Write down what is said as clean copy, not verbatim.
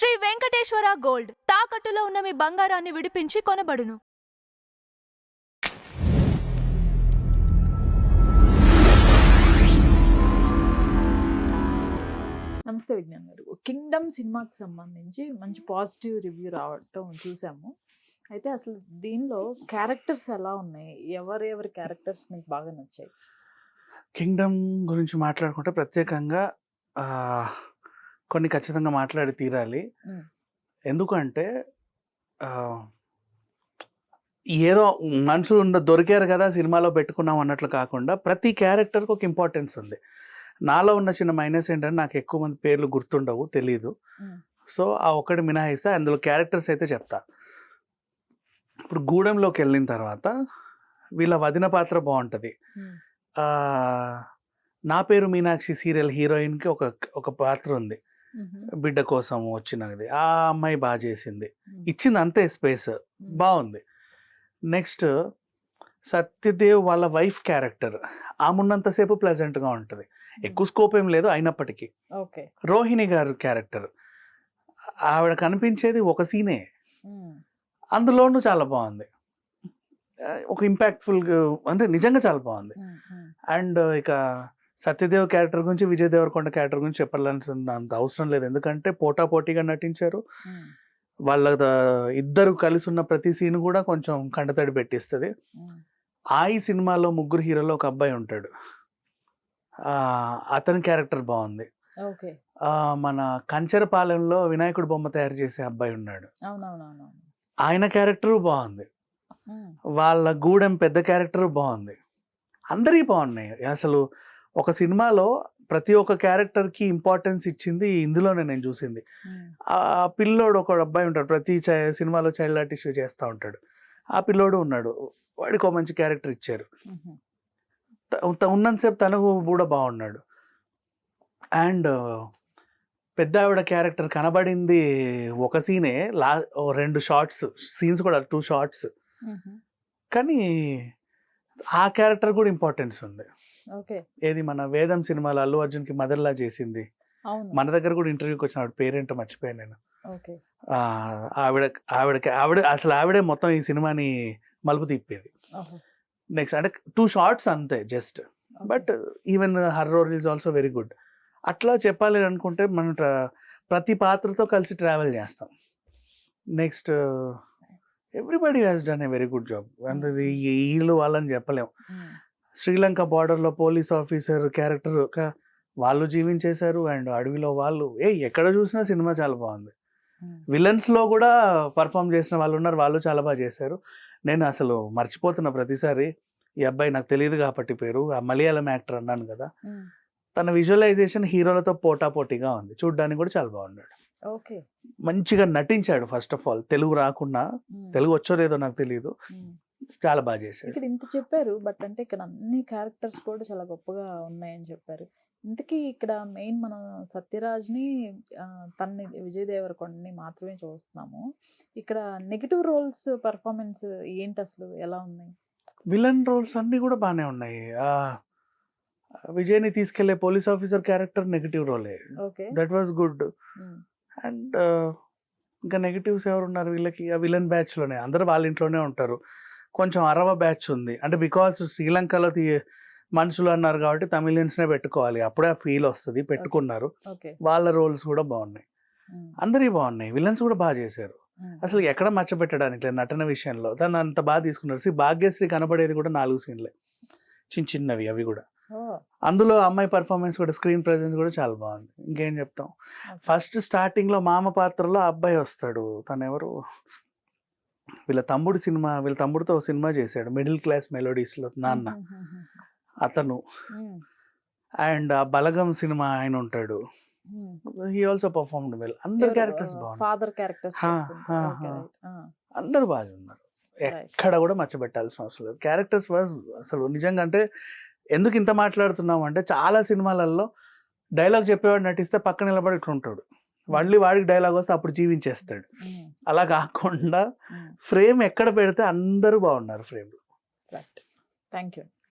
Shri Venkateswara gold తాకట్టులో ఉన్న మీ బంగారాన్ని విడిపించి కొనబడును. నమస్తే విజ్ఞాన్ గారు. కింగ్డమ్ సినిమాకి సంబంధించి మంచి పాజిటివ్ రివ్యూ రావటం చూసాము. అయితే అసలు దీనిలో క్యారెక్టర్స్ ఎలా ఉన్నాయి? ఎవరెవరి క్యారెక్టర్స్ మీకు బాగా నచ్చాయి? కింగ్డమ్ గురించి మాట్లాడుకుంటే ప్రత్యేకంగా కొన్ని ఖచ్చితంగా మాట్లాడి తీరాలి. ఎందుకంటే ఏదో మనుషులు దొరికారు కదా సినిమాలో పెట్టుకున్నాం అన్నట్లు కాకుండా ప్రతి క్యారెక్టర్కి ఒక ఇంపార్టెన్స్ ఉంది. నాలో ఉన్న చిన్న మైనస్ ఏంటంటే నాకు ఎక్కువ మంది పేర్లు గుర్తుండవు, తెలీదు. సో ఆ ఒక్కటి మినహాయిస్తే అందులో క్యారెక్టర్స్ అయితే చెప్తా. ఇప్పుడు గూడెంలోకి వెళ్ళిన తర్వాత వీళ్ళ వదిన పాత్ర బాగుంటుంది. నా పేరు మీనాక్షి సీరియల్ హీరోయిన్కి ఒక పాత్ర ఉంది, బిడ్డ కోసం వచ్చినది. ఆ అమ్మాయి బాగా చేసింది, ఇచ్చింది అంతే స్పేస్, బాగుంది. నెక్స్ట్ సత్యదేవ్ వాళ్ళ వైఫ్ క్యారెక్టర్ ఆమున్నంతసేపు ప్లెజెంట్గా ఉంటుంది, ఎక్కువ స్కోప్ ఏం లేదు అయినప్పటికీ. రోహిణి గారు క్యారెక్టర్ ఆవిడ కనిపించేది ఒక సీనే, అందులోనూ చాలా బాగుంది, ఒక ఇంపాక్ట్ఫుల్, అంటే నిజంగా చాలా బాగుంది. అండ్ ఇక సత్యదేవ్ క్యారెక్టర్ గురించి, విజయ్ దేవరకొండ క్యారెక్టర్ గురించి చెప్పాల్సిన అంత అవసరం లేదు, ఎందుకంటే పోటాపోటీగా నటించారు. వాళ్ళ ఇద్దరు కలిసి ఉన్న ప్రతి సీన్ కూడా కొంచెం కంటతడి పెట్టిస్తుంది. ఈ సినిమాలో ముగ్గురు హీరోలో ఒక అబ్బాయి ఉంటాడు, అతని క్యారెక్టర్ బాగుంది. మన కంచరపాలెంలో వినాయకుడు బొమ్మ తయారు చేసే అబ్బాయి ఉన్నాడు, ఆయన క్యారెక్టర్ బాగుంది. వాళ్ళ గూడెం పెద్ద క్యారెక్టర్ బాగుంది. అందరికీ బాగున్నాయి. అసలు ఒక సినిమాలో ప్రతి ఒక్క క్యారెక్టర్కి ఇంపార్టెన్స్ ఇచ్చింది ఇందులోనే నేను చూసింది. ఆ పిల్లోడు ఒక అబ్బాయి ఉంటాడు, ప్రతి సినిమాలో చైల్డ్ ఆర్టిస్ట్ చేస్తూ ఉంటాడు, ఆ పిల్లోడు ఉన్నాడు, వాడికి ఒక మంచి క్యారెక్టర్ ఇచ్చారు. ఉన్నంతసేపు తనకు కూడా బాగున్నాడు. అండ్ పెద్ద ఆవిడ క్యారెక్టర్ కనబడింది ఒక సీనే, రెండు షార్ట్స్ సీన్స్ కూడా 2 షార్ట్స్, కానీ ఆ క్యారెక్టర్ కూడా ఇంపార్టెన్స్ ఉంది. ఏది మన వేదం సినిమాలో అల్లు అర్జున్కి మదర్లా చేసింది, మన దగ్గర కూడా ఇంటర్వ్యూకి వచ్చిన ఆవిడ పేరేంటో మర్చిపోయాను నేను. ఆవిడ అసలు ఆవిడే మొత్తం ఈ సినిమాని మలుపు తిప్పేది. నెక్స్ట్ అంటే 2 షార్ట్స్ అంతే just, but even her role is also very good. అట్లా చెప్పాలి అనుకుంటే మనం ప్రతి పాత్రతో కలిసి ట్రావెల్ చేస్తాం. Next everybody has done a very good job. అంటే వీళ్ళు వాళ్ళని చెప్పలేము. శ్రీలంక బార్డర్లో పోలీస్ ఆఫీసర్ క్యారెక్టర్ వాళ్ళు జీవించేశారు, అండ్ అడవిలో వాళ్ళు ఎక్కడ చూసినా సినిమా చాలా బాగుంది. విలన్స్లో కూడా పర్ఫామ్ చేసిన వాళ్ళు ఉన్నారు, వాళ్ళు చాలా బాగా చేశారు. నేను అసలు మర్చిపోతున్నా ప్రతిసారి, ఈ అబ్బాయి నాకు తెలియదు కాబట్టి పేరు, ఆ మలయాళం యాక్టర్ అన్నాను కదా, తన విజువలైజేషన్ హీరోలతో పోటాపోటీగా ఉంది, చూడ్డానికి కూడా చాలా బాగున్నాడు, మంచిగా నటించాడు. ఫస్ట్ ఆఫ్ ఆల్ తెలుగు రాకుండా, తెలుగు వచ్చో లేదో నాకు తెలియదు, చాలా బాగా చేశాడు. ఇక్కడ ఇంత చెప్పారు, బట్ అంటే ఇక్కడ అన్ని క్యారెక్టర్స్ కూడా చాలా గొప్పగా ఉన్నాయని చెప్పారు. ఇంతకీ ఇక్కడ మెయిన్ మనం సత్యరాజ్ని, తన్ని విజయ్ దేవరకొండని మాత్రమే చూస్తున్నాము. ఇక్కడ నెగిటివ్ రోల్స్ పర్ఫార్మెన్స్ ఏంటి, అసలు ఎలా ఉన్నాయి? విలన్ రోల్స్ అన్ని కూడా బాగానే ఉన్నాయి. విజయ్ని తీసుకెళ్లే police officer character negative role, that was good. And ఇంకా నెగిటివ్స్ ఎవరు ఉన్నారు వీళ్ళకి? ఆ విలన్ బ్యాచ్ లోనే అందరూ వాళ్ళ ఇంట్లోనే ఉంటారు. కొంచెం అరవ బ్యాచ్ ఉంది, అంటే బికాస్ శ్రీలంకలో మనుషులు అన్నారు కాబట్టి తమిళియన్స్నే పెట్టుకోవాలి, అప్పుడే ఆ ఫీల్ వస్తుంది, పెట్టుకున్నారు. వాళ్ళ రోల్స్ కూడా బాగున్నాయి, అందరివి బాగున్నాయి. విలన్స్ కూడా బాగా చేశారు, అసలు ఎక్కడ మర్చిపెట్టడానికి లేదు నటన విషయంలో. తను అంత బాగా తీసుకున్నారు. భాగ్యశ్రీ కనబడేది కూడా 4 సీన్లే, చిన్నవి అవి కూడా. అందులో అమ్మాయి పర్ఫార్మెన్స్ కూడా, స్క్రీన్ ప్రెజెన్స్ కూడా చాలా బాగుంది. ఇంకేం చెప్తాం. ఫస్ట్ స్టార్టింగ్ లో మామ పాత్రలో అబ్బాయి వస్తాడు, తను ఎవరు, వీళ్ళ తమ్ముడితో సినిమా చేశాడు, మిడిల్ క్లాస్ మెలోడీస్ లో నాన్న, అతను. అండ్ ఆ బలగం సినిమా ఆయన ఉంటాడు, హీ ఆల్సో పర్ఫార్మ్డ్ వెల్. అందరు క్యారెక్టర్స్ అందరు బాగా ఉన్నారు, ఎక్కడ కూడా మర్చిపెట్టాల్సిన అవసరం లేదు. క్యారెక్టర్స్ అసలు నిజంగా, అంటే ఎందుకు ఇంత మాట్లాడుతున్నాం అంటే, చాలా సినిమాలలో డైలాగ్ చెప్పేవాడు నటిస్తే పక్కన నిలబడి ఇట్లా ఉంటాడు, మళ్ళీ వాడికి డైలాగ్ వస్తే అప్పుడు జీవించేస్తాడు. అలా కాకుండా ఫ్రేమ్ ఎక్కడ పెడితే అందరూ బాగున్నారు ఫ్రేమ్. Thank you.